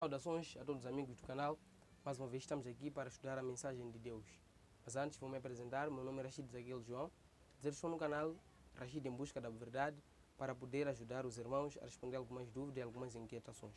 Saudações a todos os amigos do canal. Mais uma vez estamos aqui para estudar a mensagem de Deus. Mas antes vou me apresentar. Meu nome é Rashid Zaguel João. Estou no canal Rashid em Busca da Verdade para poder ajudar os irmãos a responder algumas dúvidas e algumas inquietações.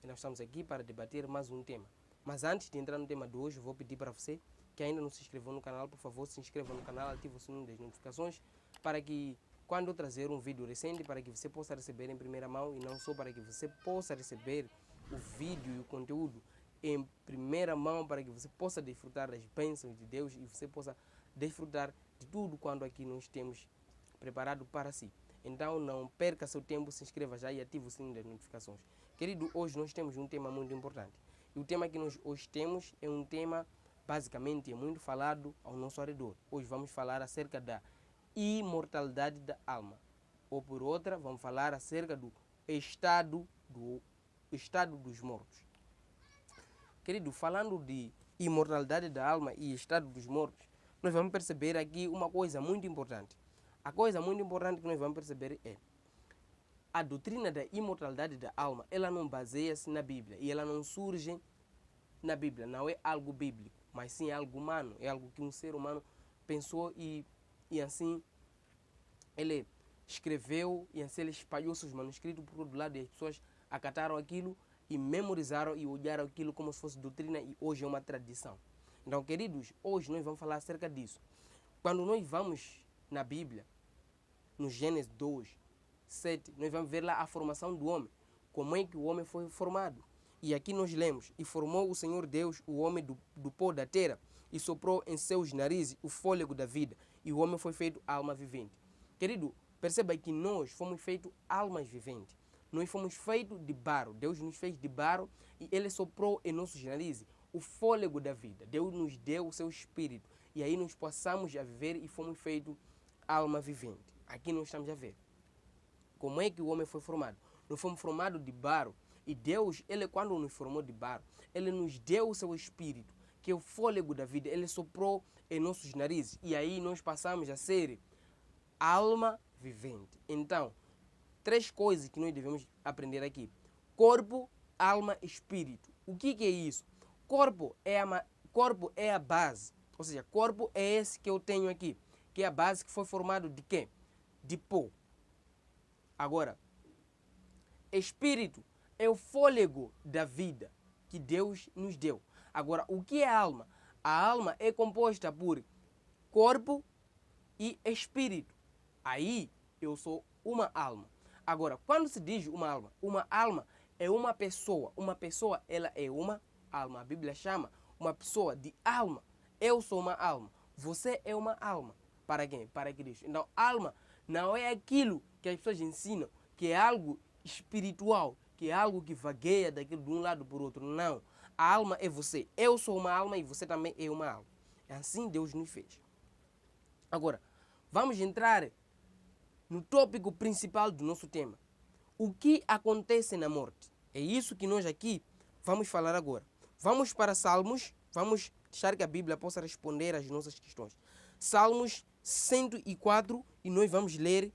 E nós estamos aqui para debater mais um tema. Mas antes de entrar no tema de hoje, vou pedir para você que ainda não se inscreveu no canal, por favor, se inscreva no canal, ative o sininho das notificações para que quando eu trazer um vídeo recente, para que você possa receber em primeira mão e não só para que você possa receber o vídeo e o conteúdo em primeira mão, para que você possa desfrutar das bênçãos de Deus e você possa desfrutar de tudo quanto aqui nós temos preparado para si. Então não perca seu tempo, se inscreva já e ative o sininho das notificações. Querido, hoje nós temos um tema muito importante. E o tema que nós hoje temos é um tema, basicamente, é muito falado ao nosso redor. Hoje vamos falar acerca da imortalidade da alma. Ou por outra, vamos falar acerca do estado dos mortos. Querido, falando de imortalidade da alma e estado dos mortos, nós vamos perceber aqui uma coisa muito importante. A coisa muito importante que nós vamos perceber é a doutrina da imortalidade da alma. Ela não baseia-se na Bíblia e ela não surge na Bíblia. Não é algo bíblico, mas sim algo humano. É algo que um ser humano pensou e assim ele escreveu e assim ele espalhou seus manuscritos por todo lado e as pessoas acataram aquilo e memorizaram e olharam aquilo como se fosse doutrina e hoje é uma tradição. Então, queridos, hoje nós vamos falar acerca disso. Quando nós vamos na Bíblia, no Gênesis 2, 7, nós vamos ver lá a formação do homem, como é que o homem foi formado. E aqui nós lemos, e formou o Senhor Deus o homem do pó da terra, e soprou em seus narizes o fôlego da vida, e o homem foi feito alma vivente. Querido, perceba que nós fomos feitos almas viventes. Nós fomos feitos de barro. Deus nos fez de barro e Ele soprou em nossos narizes o fôlego da vida. Deus nos deu o seu espírito. E aí nós passamos a viver e fomos feitos alma vivente. Aqui nós estamos a ver. Como é que o homem foi formado? Nós fomos formados de barro. E Deus, Ele quando nos formou de barro, Ele nos deu o seu espírito, que é o fôlego da vida. Ele soprou em nossos narizes. E aí nós passamos a ser alma vivente. Então, três coisas que nós devemos aprender aqui: corpo, alma e espírito. O que é isso? Corpo é a base. Ou seja, corpo é esse que eu tenho aqui, que é a base que foi formado de quê? De pó. Agora, espírito é o fôlego da vida que Deus nos deu. Agora, o que é alma? A alma é composta por corpo e espírito. Aí eu sou uma alma. Agora, quando se diz uma alma é uma pessoa. Uma pessoa, ela é uma alma. A Bíblia chama uma pessoa de alma. Eu sou uma alma. Você é uma alma. Para quem? Para Cristo. Então, alma não é aquilo que as pessoas ensinam, que é algo espiritual, que é algo que vagueia daquilo de um lado para o outro. Não. A alma é você. Eu sou uma alma e você também é uma alma. É assim Deus nos fez. Agora, vamos entrar no tópico principal do nosso tema. O que acontece na morte? É isso que nós aqui vamos falar agora. Vamos para Salmos, vamos deixar que a Bíblia possa responder às nossas questões. Salmos 104 e nós vamos ler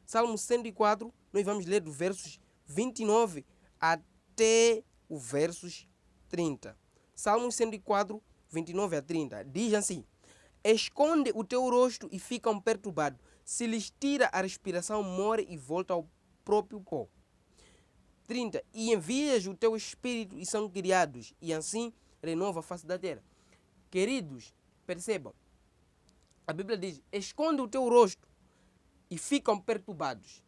Salmos 104, nós vamos ler do versos 29 até o versos 30. Salmos 104, 29 a 30. Diz assim: esconde o teu rosto e ficam perturbados. Se lhes tira a respiração, morre e volta ao próprio pó. 30. E envias o teu espírito e são criados, e assim renova a face da terra. Queridos, percebam. A Bíblia diz: esconde o teu rosto e ficam perturbados.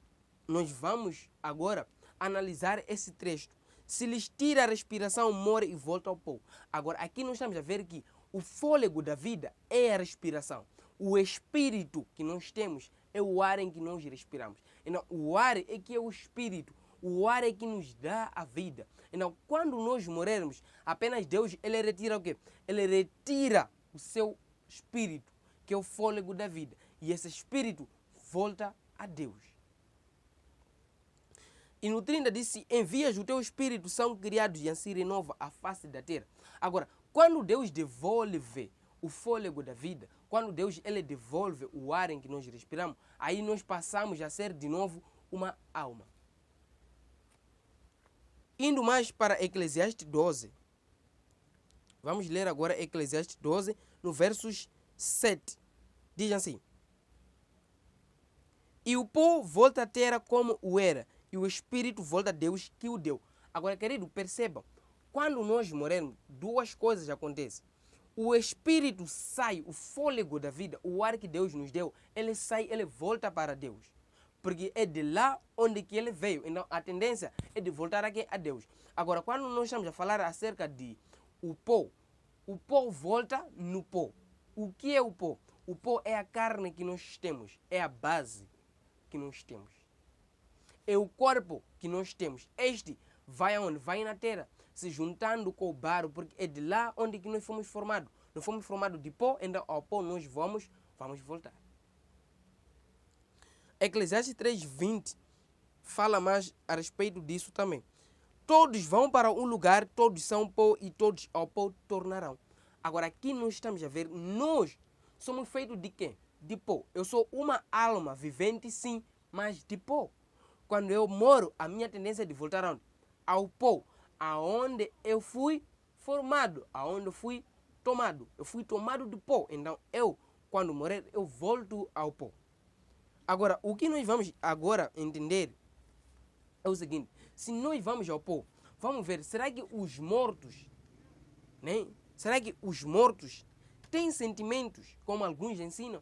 Nós vamos agora analisar esse trecho. Se lhes tira a respiração, morre e volta ao pó. Agora, aqui nós estamos a ver que o fôlego da vida é a respiração. O espírito que nós temos é o ar em que nós respiramos. Então, o ar é que é o espírito. O ar é que nos dá a vida. Então, quando nós morrermos, apenas Deus, Ele retira o quê? Ele retira o seu espírito, que é o fôlego da vida. E esse espírito volta a Deus. E no 30 disse: envias o teu espírito, são criados e assim renova a face da terra. Agora, quando Deus devolve o fôlego da vida, quando Deus ele devolve o ar em que nós respiramos, aí nós passamos a ser de novo uma alma. Indo mais para Eclesiastes 12. Vamos ler agora Eclesiastes 12, no versos 7. Diz assim: e o pó volta à terra como o era, e o espírito volta a Deus que o deu. Agora, querido, percebam, quando nós morrermos, duas coisas acontecem. O espírito sai, o fôlego da vida, o ar que Deus nos deu, ele sai, ele volta para Deus. Porque é de lá onde que ele veio. Então, a tendência é de voltar aqui a Deus. Agora, quando nós estamos a falar acerca de o pó volta no pó. O que é o pó? O pó é a carne que nós temos, é a base que nós temos. É o corpo que nós temos. Este vai aonde? Vai na terra, se juntando com o barro, porque é de lá onde que nós fomos formados. Nós fomos formados de pó, então ao pó nós vamos voltar. Eclesiastes 3:20 fala mais a respeito disso também. Todos vão para um lugar, todos são pó e todos ao pó tornarão. Agora aqui nós estamos a ver, nós somos feitos de quê? De pó. Eu sou uma alma vivente, sim, mas de pó. Quando eu moro, a minha tendência é de voltar aonde? Ao pó, aonde eu fui formado, aonde eu fui tomado. Eu fui tomado de pó. Então eu, quando morrer, eu volto ao pó. Agora, o que nós vamos agora entender é o seguinte: se nós vamos ao pó, vamos ver, será que os mortos, né? Será que os mortos têm sentimentos, como alguns ensinam?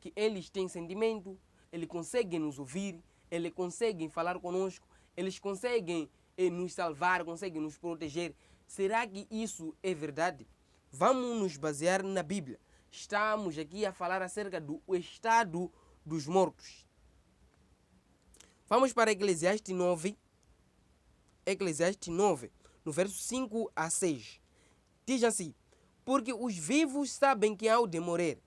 Que eles têm sentimento, eles conseguem nos ouvir, eles conseguem falar conosco, eles conseguem nos salvar, conseguem nos proteger. Será que isso é verdade? Vamos nos basear na Bíblia. Estamos aqui a falar acerca do estado dos mortos. Vamos para Eclesiastes 9. Eclesiastes 9, no verso 5 a 6. Diz assim: porque os vivos sabem que há de morrer,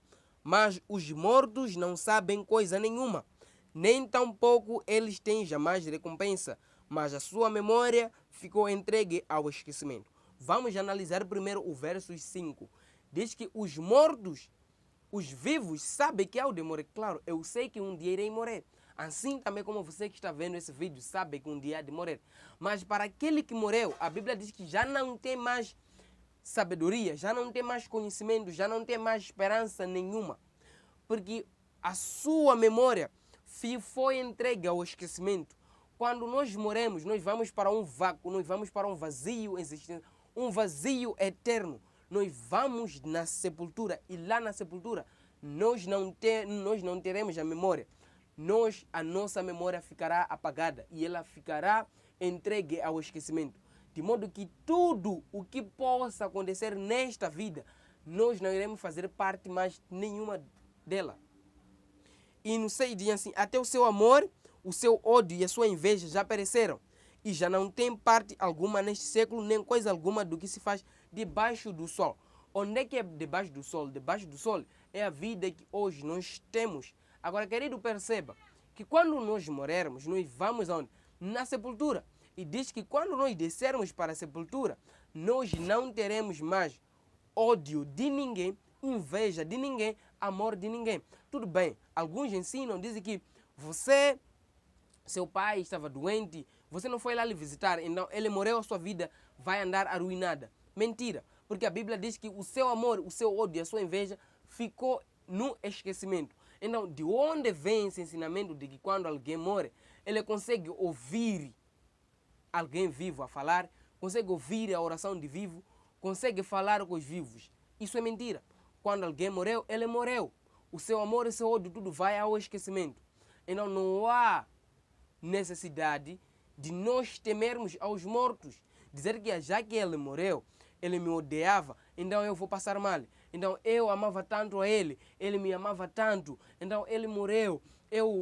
mas os mortos não sabem coisa nenhuma, nem tampouco eles têm jamais recompensa, mas a sua memória ficou entregue ao esquecimento. Vamos analisar primeiro o verso 5. Diz que os mortos, os vivos, sabem que há de morrer. Claro, eu sei que um dia irei morrer. Assim também como você que está vendo esse vídeo sabe que um dia há de morrer. Mas para aquele que morreu, a Bíblia diz que já não tem mais sabedoria, já não tem mais conhecimento, já não tem mais esperança nenhuma. Porque a sua memória foi entregue ao esquecimento. Quando nós morremos, nós vamos para um vácuo, nós vamos para um vazio existente, um vazio eterno. Nós vamos na sepultura e lá na sepultura nós não teremos a memória. A nossa memória ficará apagada e ela ficará entregue ao esquecimento. De modo que tudo o que possa acontecer nesta vida, nós não iremos fazer parte mais nenhuma dela. E no 6 diz assim: até o seu amor, o seu ódio e a sua inveja já pereceram, e já não tem parte alguma neste século, nem coisa alguma do que se faz debaixo do sol. Onde é que é debaixo do sol? Debaixo do sol é a vida que hoje nós temos. Agora, querido, perceba que quando nós morrermos, nós vamos aonde? Na sepultura. E diz que quando nós descermos para a sepultura, nós não teremos mais ódio de ninguém, inveja de ninguém, amor de ninguém. Tudo bem, alguns ensinam, dizem que seu pai estava doente, você não foi lá lhe visitar, então ele morreu, a sua vida vai andar arruinada. Mentira, porque a Bíblia diz que o seu amor, o seu ódio, a sua inveja ficou no esquecimento. Então, de onde vem esse ensinamento de que quando alguém morre, ele consegue ouvir alguém vivo a falar, consegue ouvir a oração de vivo, consegue falar com os vivos? Isso é mentira. Quando alguém morreu, ele morreu. O seu amor e o seu ódio, tudo vai ao esquecimento. Então não há necessidade de nós temermos aos mortos. Dizer que já que ele morreu, ele me odiava, então eu vou passar mal. Então eu amava tanto a ele me amava tanto, então ele morreu,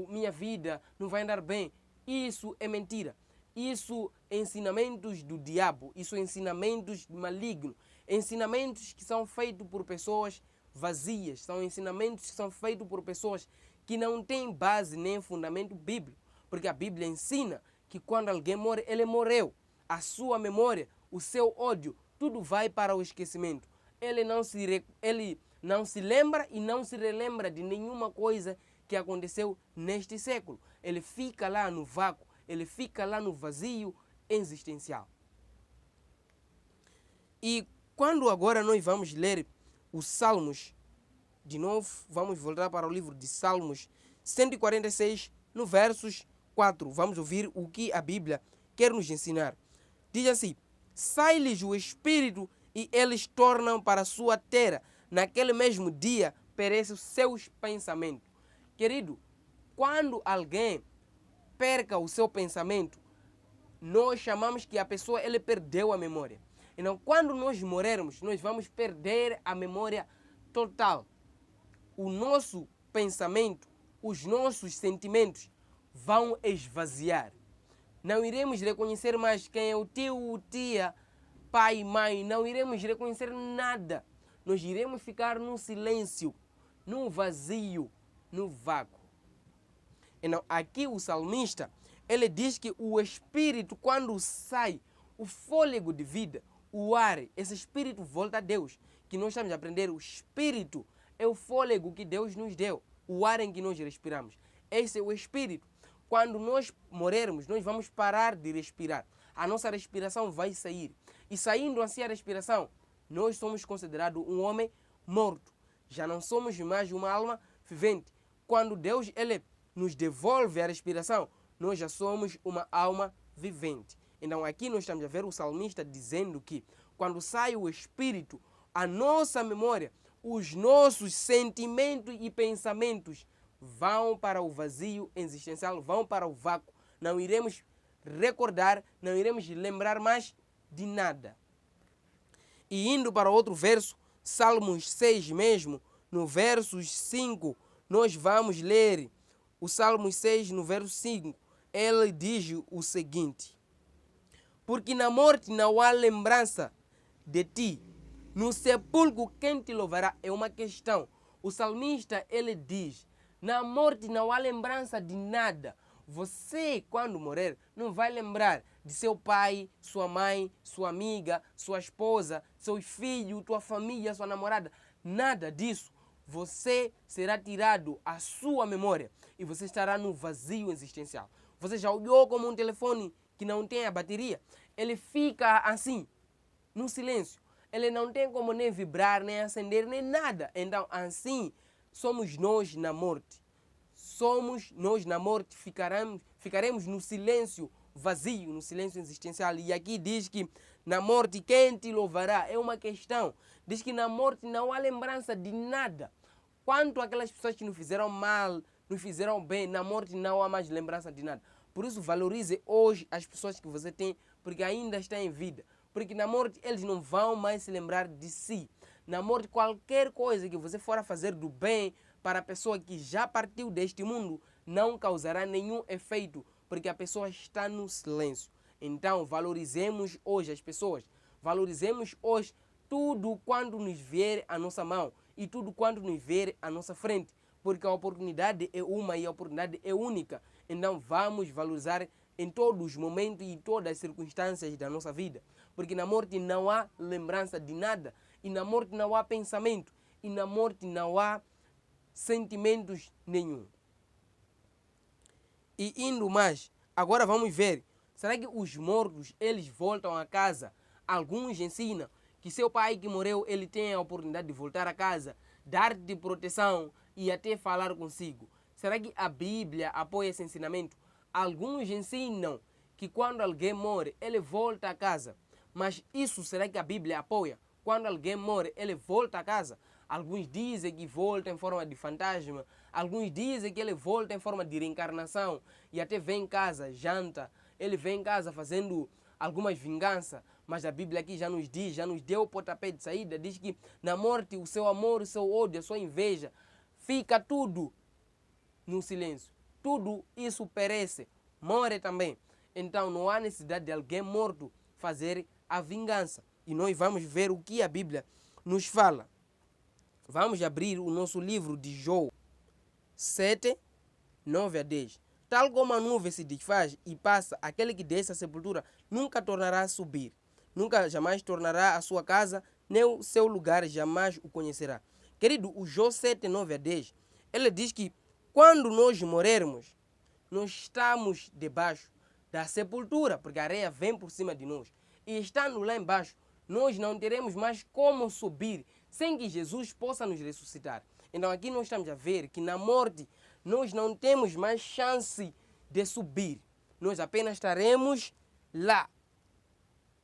minha vida não vai andar bem. Isso é mentira. Isso é ensinamentos do diabo, isso é ensinamentos malignos, ensinamentos que são feitos por pessoas vazias, são ensinamentos que são feitos por pessoas que não têm base nem fundamento bíblico, porque a Bíblia ensina que quando alguém morre, ele morreu. A sua memória, o seu ódio, tudo vai para o esquecimento. Ele não se lembra e não se relembra de nenhuma coisa que aconteceu neste século. Ele fica lá no vácuo, ele fica lá no vazio existencial. E quando agora nós vamos ler os Salmos, de novo, vamos voltar para o livro de Salmos 146, no versos 4. Vamos ouvir o que a Bíblia quer nos ensinar. Diz assim: sai-lhes o espírito e eles tornam para a sua terra. Naquele mesmo dia perecem os seus pensamentos. Querido, quando alguém perca o seu pensamento, nós chamamos que a pessoa ele perdeu a memória. Então, quando nós morrermos, nós vamos perder a memória total. O nosso pensamento, os nossos sentimentos vão esvaziar. Não iremos reconhecer mais quem é o tio, tia, pai, mãe. Não iremos reconhecer nada. Nós iremos ficar no silêncio, no vazio, no vácuo. Então, aqui o salmista, ele diz que o espírito, quando sai, o fôlego de vida, o ar, esse espírito volta a Deus. Que nós estamos a aprender, o espírito é o fôlego que Deus nos deu, o ar em que nós respiramos. Esse é o espírito. Quando nós morrermos, nós vamos parar de respirar. A nossa respiração vai sair. E saindo assim a respiração, nós somos considerados um homem morto. Já não somos mais uma alma vivente. Quando Deus ele nos devolve a respiração, nós já somos uma alma vivente. Então aqui nós estamos a ver o salmista dizendo que quando sai o espírito, a nossa memória, os nossos sentimentos e pensamentos vão para o vazio existencial, vão para o vácuo. Não iremos recordar, não iremos lembrar mais de nada. E indo para outro verso, Salmos 6 mesmo, no verso 5, nós vamos ler o Salmos 6, no verso 5. Ele diz o seguinte: porque na morte não há lembrança de ti, no sepulcro quem te louvará? É uma questão. O salmista ele diz: na morte não há lembrança de nada. Você, quando morrer, não vai lembrar de seu pai, sua mãe, sua amiga, sua esposa, seus filhos, tua família, sua namorada. Nada disso. Você será tirado a sua memória e você estará no vazio existencial. Você já olhou como um telefone que não tem a bateria? Ele fica assim, no silêncio. Ele não tem como nem vibrar, nem acender, nem nada. Então, assim, somos nós na morte. Somos nós na morte, ficaremos no silêncio vazio, no silêncio existencial. E aqui diz que na morte quem te louvará? É uma questão. Diz que na morte não há lembrança de nada. Quanto aquelas pessoas que nos fizeram mal, nos fizeram bem, na morte não há mais lembrança de nada. Por isso valorize hoje as pessoas que você tem, porque ainda está em vida. Porque na morte eles não vão mais se lembrar de si. Na morte qualquer coisa que você for a fazer do bem para a pessoa que já partiu deste mundo não causará nenhum efeito, porque a pessoa está no silêncio. Então valorizemos hoje as pessoas. Valorizemos hoje tudo quando nos vier à nossa mão e tudo quando nos vier à nossa frente. Porque a oportunidade é uma e a oportunidade é única. Então vamos valorizar em todos os momentos e em todas as circunstâncias da nossa vida. Porque na morte não há lembrança de nada. E na morte não há pensamento. E na morte não há sentimentos nenhum. E indo mais, agora vamos ver. Será que os mortos, eles voltam a casa? Alguns ensinam que seu pai que morreu, ele tem a oportunidade de voltar a casa, dar-te proteção e até falar consigo. Será que a Bíblia apoia esse ensinamento? Alguns ensinam que quando alguém morre, ele volta a casa. Mas isso será que a Bíblia apoia? Quando alguém morre, ele volta a casa? Alguns dizem que volta em forma de fantasma. Alguns dizem que ele volta em forma de reencarnação. E até vem em casa, janta. Ele vem em casa fazendo algumas vinganças. Mas a Bíblia aqui já nos diz, já nos deu o pontapé de saída. Diz que na morte o seu amor, o seu ódio, a sua inveja, fica tudo no silêncio. Tudo isso perece, morre também. Então não há necessidade de alguém morto fazer a vingança. E nós vamos ver o que a Bíblia nos fala. Vamos abrir o nosso livro de João 7, 9 a 10. Tal como a nuvem se desfaz e passa, aquele que desce à sepultura nunca tornará a subir. Nunca jamais tornará a sua casa, nem o seu lugar jamais o conhecerá. Querido, o João 7, 9 a 10, ele diz que quando nós morrermos, nós estamos debaixo da sepultura, porque a areia vem por cima de nós. E estando lá embaixo, nós não teremos mais como subir sem que Jesus possa nos ressuscitar. Então aqui nós estamos a ver que na morte nós não temos mais chance de subir. Nós apenas estaremos lá,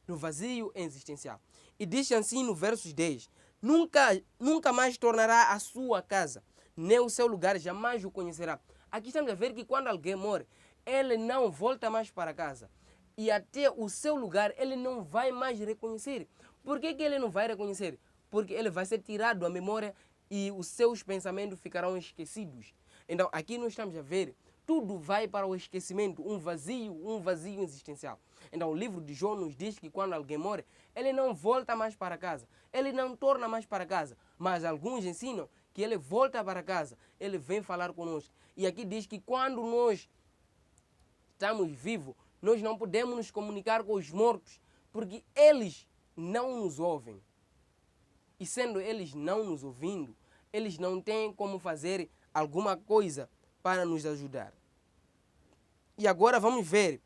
no vazio existencial. E diz assim no verso 10, nunca mais tornará a sua casa, nem o seu lugar jamais o conhecerá. Aqui estamos a ver que quando alguém morre, ele não volta mais para casa. E até o seu lugar ele não vai mais reconhecer. Por que ele não vai reconhecer? Porque ele vai ser tirado da memória e os seus pensamentos ficarão esquecidos. Então aqui nós estamos a ver, tudo vai para o esquecimento, um vazio existencial. Então o livro de João nos diz que quando alguém morre, ele não volta mais para casa, ele não torna mais para casa. Mas alguns ensinam que ele volta para casa, ele vem falar conosco. E aqui diz que quando nós estamos vivos, nós não podemos nos comunicar com os mortos, porque eles não nos ouvem. E sendo eles não nos ouvindo, eles não têm como fazer alguma coisa para nos ajudar. E agora vamos ver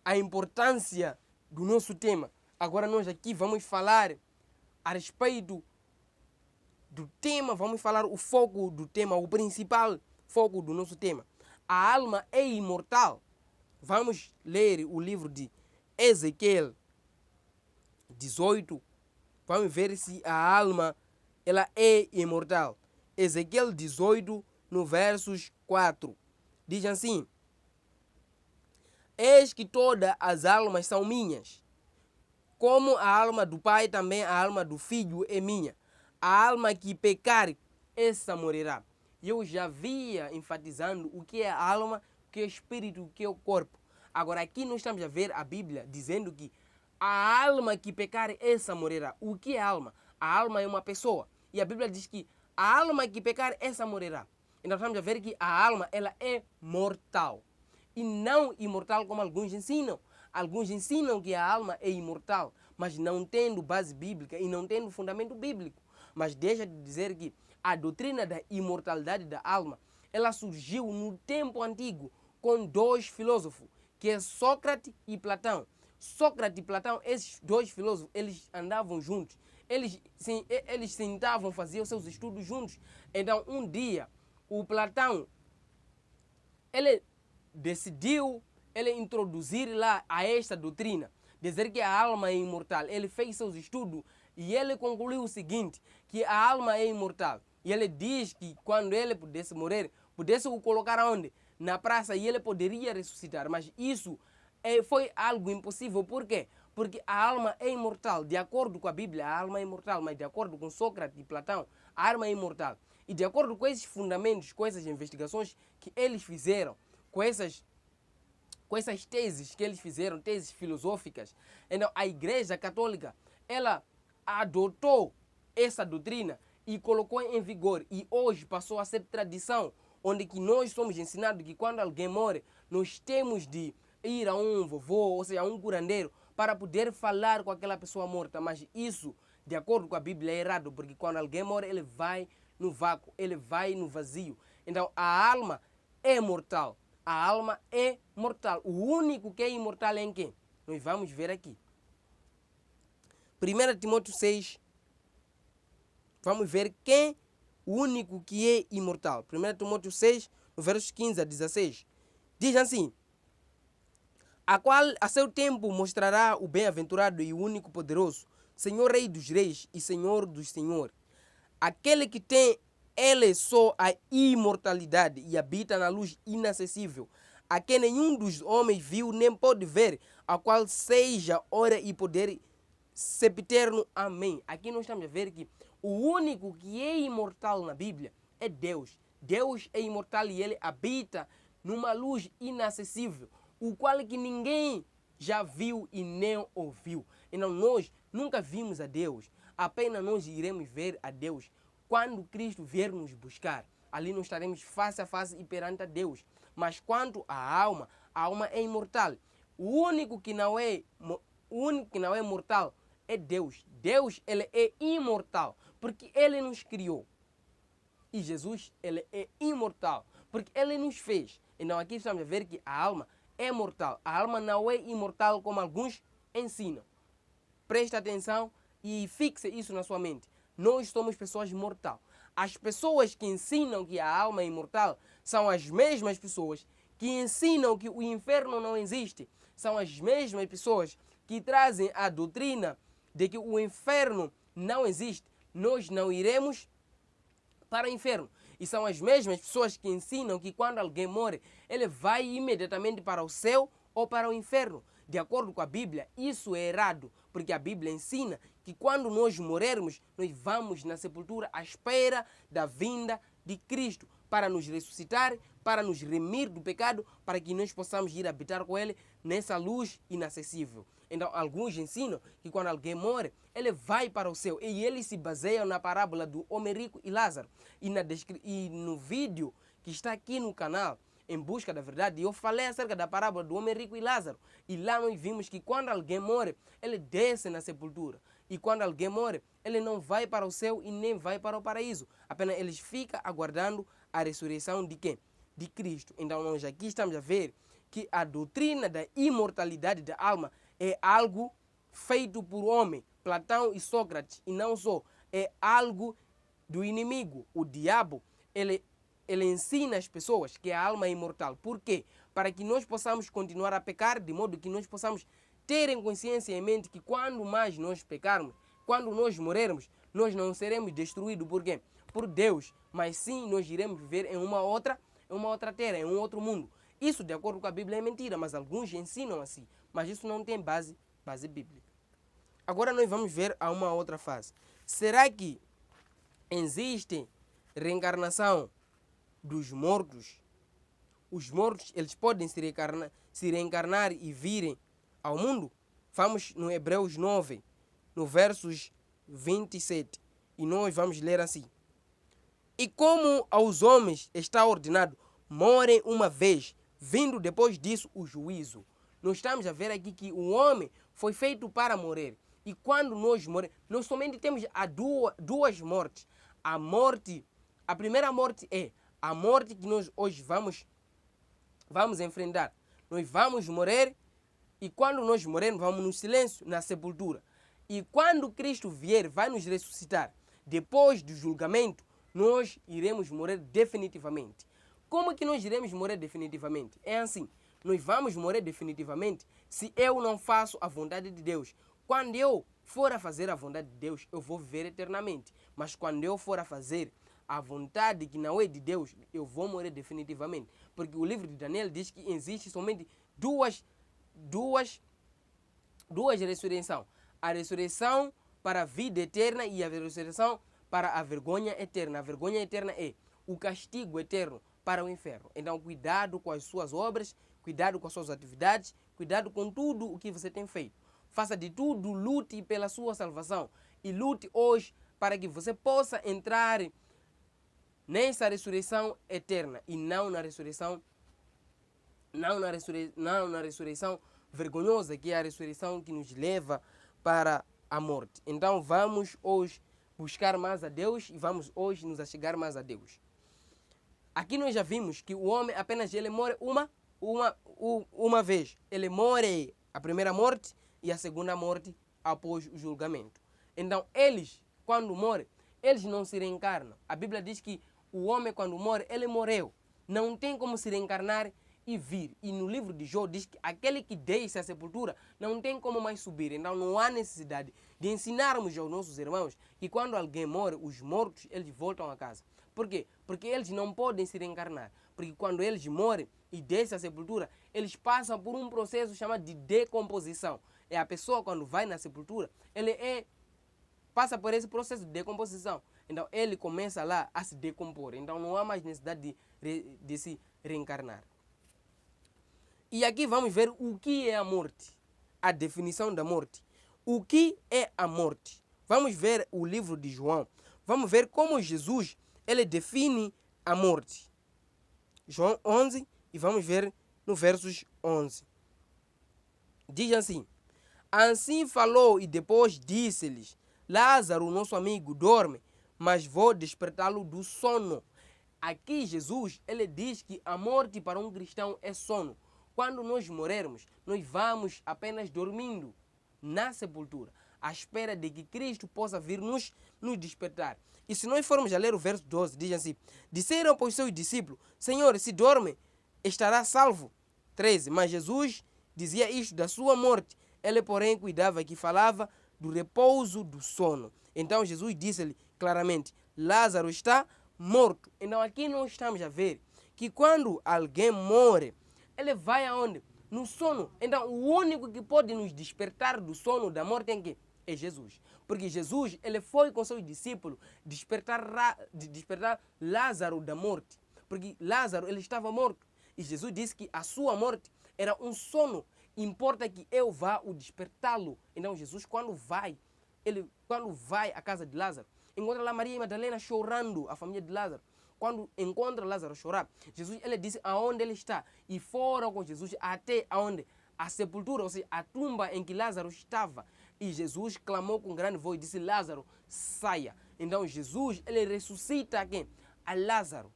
a importância do nosso tema. Agora nós aqui vamos falar a respeito do tema, vamos falar o foco do tema, o principal foco do nosso tema. A alma é imortal. Vamos ler o livro de Ezequiel 18. Vamos ver se a alma ela é imortal. Ezequiel 18, no versos 4. Diz assim: eis que todas as almas são minhas, como a alma do pai, também a alma do filho é minha. A alma que pecar, essa morrerá. E eu já via enfatizando o que é a alma, o que é o espírito, o que é o corpo. Agora aqui nós estamos a ver a Bíblia dizendo que a alma que pecar, essa morrerá. O que é alma? A alma é uma pessoa. E a Bíblia diz que a alma que pecar, essa morrerá. Então estamos a ver que a alma ela é mortal. E não imortal como alguns ensinam. Alguns ensinam que a alma é imortal, mas não tendo base bíblica e não tendo fundamento bíblico. Mas deixa de dizer que a doutrina da imortalidade da alma, ela surgiu no tempo antigo com dois filósofos, que é Sócrates e Platão. Sócrates e Platão, esses dois filósofos, eles andavam juntos. Eles sentavam, faziam seus estudos juntos. Então, um dia, o Platão, ele decidiu introduzir lá a esta doutrina, dizer que a alma é imortal. Ele fez seus estudos e ele concluiu o seguinte, que a alma é imortal. E ele diz que quando ele pudesse morrer, pudesse o colocar onde? Na praça, e ele poderia ressuscitar. Mas isso foi algo impossível. Por quê? Porque a alma é imortal. De acordo com a Bíblia, a alma é imortal. Mas de acordo com Sócrates e Platão, a alma é imortal. E de acordo com esses fundamentos, com essas investigações que eles fizeram, com essas teses que eles fizeram, teses filosóficas, então a Igreja Católica, ela adotou essa doutrina e colocou em vigor. E hoje passou a ser tradição, onde que nós somos ensinados que quando alguém morre, nós temos de ir a um vovô, ou seja, a um curandeiro, para poder falar com aquela pessoa morta. Mas isso, de acordo com a Bíblia, é errado, porque quando alguém morre, ele vai no vácuo, ele vai no vazio. Então a alma é mortal. A alma é mortal. O único que é imortal é em quem? Nós vamos ver aqui. 1 Timóteo 6. Vamos ver quem o único que é imortal. 1 Timóteo 6, no versos 15 a 16. Diz assim: a qual a seu tempo mostrará o bem-aventurado e o único poderoso, Senhor Rei dos Reis e Senhor dos Senhores, aquele que tem ele só a imortalidade e habita na luz inacessível, a que nenhum dos homens viu nem pode ver, a qual seja hora e poder sempiterno. Amém. Aqui nós estamos a ver que o único que é imortal na Bíblia é Deus. Deus é imortal e ele habita numa luz inacessível, o qual que ninguém já viu e nem ouviu. Então nós nunca vimos a Deus, apenas nós iremos ver a Deus quando Cristo vier nos buscar. Ali nós estaremos face a face e perante a Deus. Mas quanto à alma, a alma é imortal. O único que não é mortal é Deus. Deus, ele é imortal, porque ele nos criou. E Jesus, ele é imortal, porque ele nos fez. Então aqui estamos a ver que a alma é mortal. A alma não é imortal como alguns ensinam. Preste atenção e fixe isso na sua mente. Nós somos pessoas mortais. As pessoas que ensinam que a alma é imortal são as mesmas pessoas que ensinam que o inferno não existe. São as mesmas pessoas que trazem a doutrina de que o inferno não existe. Nós não iremos para o inferno. E são as mesmas pessoas que ensinam que quando alguém morre, ele vai imediatamente para o céu ou para o inferno. De acordo com a Bíblia, isso é errado, porque a Bíblia ensina que quando nós morrermos, nós vamos na sepultura à espera da vinda de Cristo, para nos ressuscitar, para nos remir do pecado, para que nós possamos ir habitar com Ele nessa luz inacessível. Então, alguns ensinam que quando alguém morre, ele vai para o céu. E eles se baseiam na parábola do homem rico e Lázaro. E no vídeo que está aqui no canal, Em Busca da Verdade, eu falei acerca da parábola do homem rico e Lázaro. E lá nós vimos que quando alguém morre, ele desce na sepultura. E quando alguém morre, ele não vai para o céu e nem vai para o paraíso. Apenas eles ficam aguardando a ressurreição de quem? De Cristo. Então nós aqui estamos a ver que a doutrina da imortalidade da alma é algo feito por homem, Platão e Sócrates, e não só, é algo do inimigo. O diabo, ele ensina as pessoas que a alma é imortal. Por quê? Para que nós possamos continuar a pecar, de modo que nós possamos ter em consciência e em mente que quando mais nós pecarmos, quando nós morrermos, nós não seremos destruídos. Por quê? Por Deus, mas sim nós iremos viver em uma outra terra, em um outro mundo. Isso, de acordo com a Bíblia, é mentira, mas alguns ensinam assim. Mas isso não tem base bíblica. Agora nós vamos ver a uma outra fase. Será que existe reencarnação dos mortos? Os mortos, eles podem se reencarnar e virem ao mundo? Vamos no Hebreus 9, no versos 27. E nós vamos ler assim. E como aos homens está ordenado, morem uma vez, vindo depois disso o juízo. Nós estamos a ver aqui que o homem foi feito para morrer. E quando nós morremos, nós somente temos duas mortes. A primeira morte é a morte que nós hoje vamos enfrentar. Nós vamos morrer e quando nós morrermos, vamos no silêncio, na sepultura. E quando Cristo vier, vai nos ressuscitar. Depois do julgamento, nós iremos morrer definitivamente. Como que nós iremos morrer definitivamente? É assim, nós vamos morrer definitivamente se eu não faço a vontade de Deus. Quando eu for a fazer a vontade de Deus, eu vou viver eternamente. Mas quando eu for a fazer a vontade que não é de Deus, eu vou morrer definitivamente. Porque o livro de Daniel diz que existe somente duas ressurreições. A ressurreição para a vida eterna e a ressurreição para a vergonha eterna. A vergonha eterna é o castigo eterno para o inferno. Então, cuidado com as suas obras, cuidado com as suas atividades, cuidado com tudo o que você tem feito. Faça de tudo, lute pela sua salvação e lute hoje para que você possa entrar nessa ressurreição eterna e não na ressurreição vergonhosa, que é a ressurreição que nos leva para a morte. Então vamos hoje buscar mais a Deus e vamos hoje nos achegar mais a Deus. Aqui nós já vimos que o homem apenas ele morre uma vez. Ele morre a primeira morte e a segunda morte após o julgamento. Então eles, quando morrem, eles não se reencarnam. A Bíblia diz que o homem quando morre, ele morreu. Não tem como se reencarnar e vir. E no livro de Jó diz que aquele que deixa a sepultura não tem como mais subir. Então não há necessidade de ensinarmos aos nossos irmãos que quando alguém morre, os mortos, eles voltam a casa. Por quê? Porque eles não podem se reencarnar. Porque quando eles morrem e deixam a sepultura, eles passam por um processo chamado de decomposição. É a pessoa quando vai na sepultura, passa por esse processo de decomposição. Então ele começa lá a se decompor. Então não há mais necessidade de se reencarnar. E aqui vamos ver o que é a morte. A definição da morte. O que é a morte? Vamos ver o livro de João. Vamos ver como Jesus ele define a morte. João 11 e vamos ver no versos 11. Diz assim: assim falou e depois disse-lhes: Lázaro, nosso amigo, dorme, mas vou despertá-lo do sono. Aqui Jesus ele diz que a morte para um cristão é sono. quando nós morrermos, nós vamos apenas dormindo na sepultura, à espera de que Cristo possa vir nos despertar. E se nós formos a ler o verso 12, diz assim: disseram para os seus discípulos: Senhor, se dorme, estará salvo. 13. Mas Jesus dizia isto da sua morte. Ele, porém, cuidava que falava do repouso do sono. Então Jesus disse-lhe claramente: Lázaro está morto. Então aqui nós estamos a ver que quando alguém morre, ele vai aonde? No sono. Então o único que pode nos despertar do sono da morte é quem? É Jesus. Porque Jesus, ele foi com seus discípulos despertar Lázaro da morte. Porque Lázaro, ele estava morto. E Jesus disse que a sua morte era um sono. Importa que eu vá o despertá-lo. Então Jesus, quando vai à casa de Lázaro, encontra lá Maria e Madalena chorando, a família de Lázaro. Quando encontra Lázaro chorar, Jesus, ele disse aonde ele está. E foram com Jesus até aonde? A sepultura, ou seja, a tumba em que Lázaro estava. E Jesus clamou com grande voz e disse: Lázaro, saia. Então Jesus, ele ressuscita a quem? A Lázaro.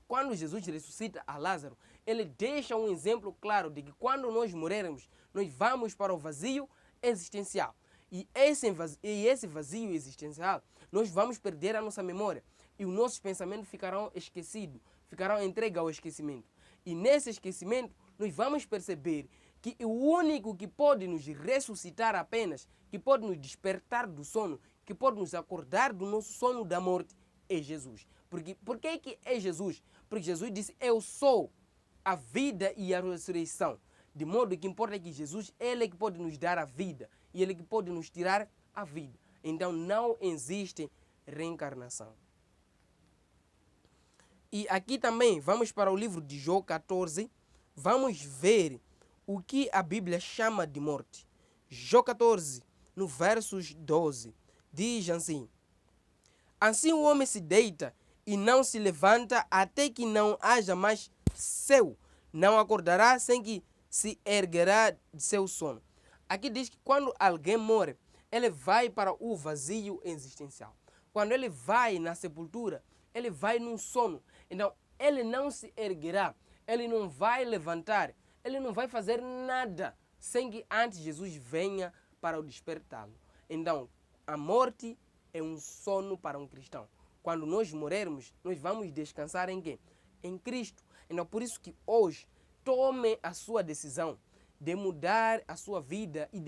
Quando Jesus ressuscita a Lázaro, ele deixa um exemplo claro de que quando nós morrermos, nós vamos para o vazio existencial. E esse vazio existencial, nós vamos perder a nossa memória. E os nossos pensamentos ficarão esquecidos, ficarão entregues ao esquecimento. E nesse esquecimento, nós vamos perceber que o único que pode nos ressuscitar apenas, que pode nos despertar do sono, que pode nos acordar do nosso sono da morte, é Jesus. Por que é Jesus? Porque Jesus disse: eu sou a vida e a ressurreição. De modo que importa que Jesus, ele é que pode nos dar a vida e ele é que pode nos tirar a vida. Então não existe reencarnação. E aqui também vamos para o livro de Jó 14, vamos ver o que a Bíblia chama de morte. Jó 14, no versos 12, diz assim: assim o homem se deita e não se levanta até que não haja mais céu. Não acordará sem que se erguerá de seu sono. Aqui diz que quando alguém morre, ele vai para o vazio existencial. Quando ele vai na sepultura, ele vai num sono. Então, ele não se erguerá, ele não vai levantar, ele não vai fazer nada sem que antes Jesus venha para o despertá-lo. Então, a morte é um sono para um cristão. Quando nós morrermos, nós vamos descansar em quem? Em Cristo. Então, por isso que hoje, tome a sua decisão de mudar a sua vida e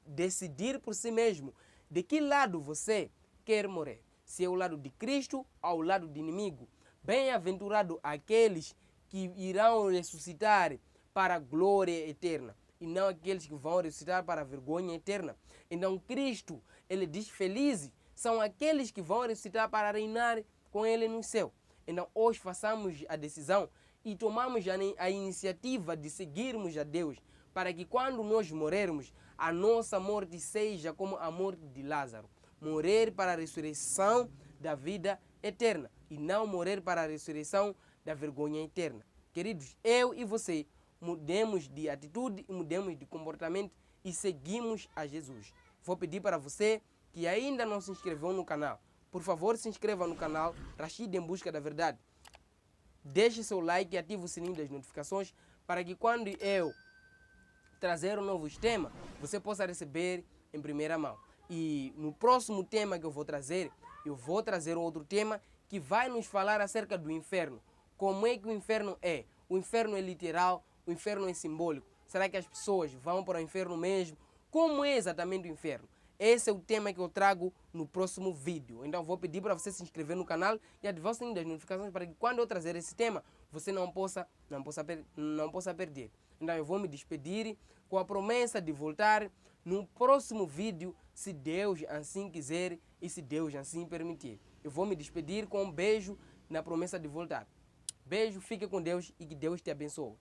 decidir por si mesmo de que lado você quer morrer. Se é o lado de Cristo ou ao lado do inimigo. Bem-aventurado aqueles que irão ressuscitar para a glória eterna e não aqueles que vão ressuscitar para a vergonha eterna. Então Cristo, ele diz: felizes são aqueles que vão ressuscitar para reinar com ele no céu. Então hoje façamos a decisão e tomamos a iniciativa de seguirmos a Deus, para que quando nós morrermos, a nossa morte seja como a morte de Lázaro. Morrer para a ressurreição da vida eterna e não morrer para a ressurreição da vergonha eterna. Queridos, eu e você mudemos de atitude e mudemos de comportamento e seguimos a Jesus. Vou pedir para você que ainda não se inscreveu no canal, por favor, se inscreva no canal Rashid em Busca da Verdade. Deixe seu like e ative o sininho das notificações para que quando eu trazer um novo tema, você possa receber em primeira mão. E no próximo tema que eu vou trazer outro tema que vai nos falar acerca do inferno. Como é que o inferno é? O inferno é literal, o inferno é simbólico. Será que as pessoas vão para o inferno mesmo? Como é exatamente o inferno? Esse é o tema que eu trago no próximo vídeo. Então vou pedir para você se inscrever no canal e ativar o sininho das notificações para que quando eu trazer esse tema, você não possa perder. Então eu vou me despedir com a promessa de voltar no próximo vídeo, se Deus assim quiser e se Deus assim permitir. Eu vou me despedir com um beijo na promessa de voltar. Beijo, fique com Deus e que Deus te abençoe.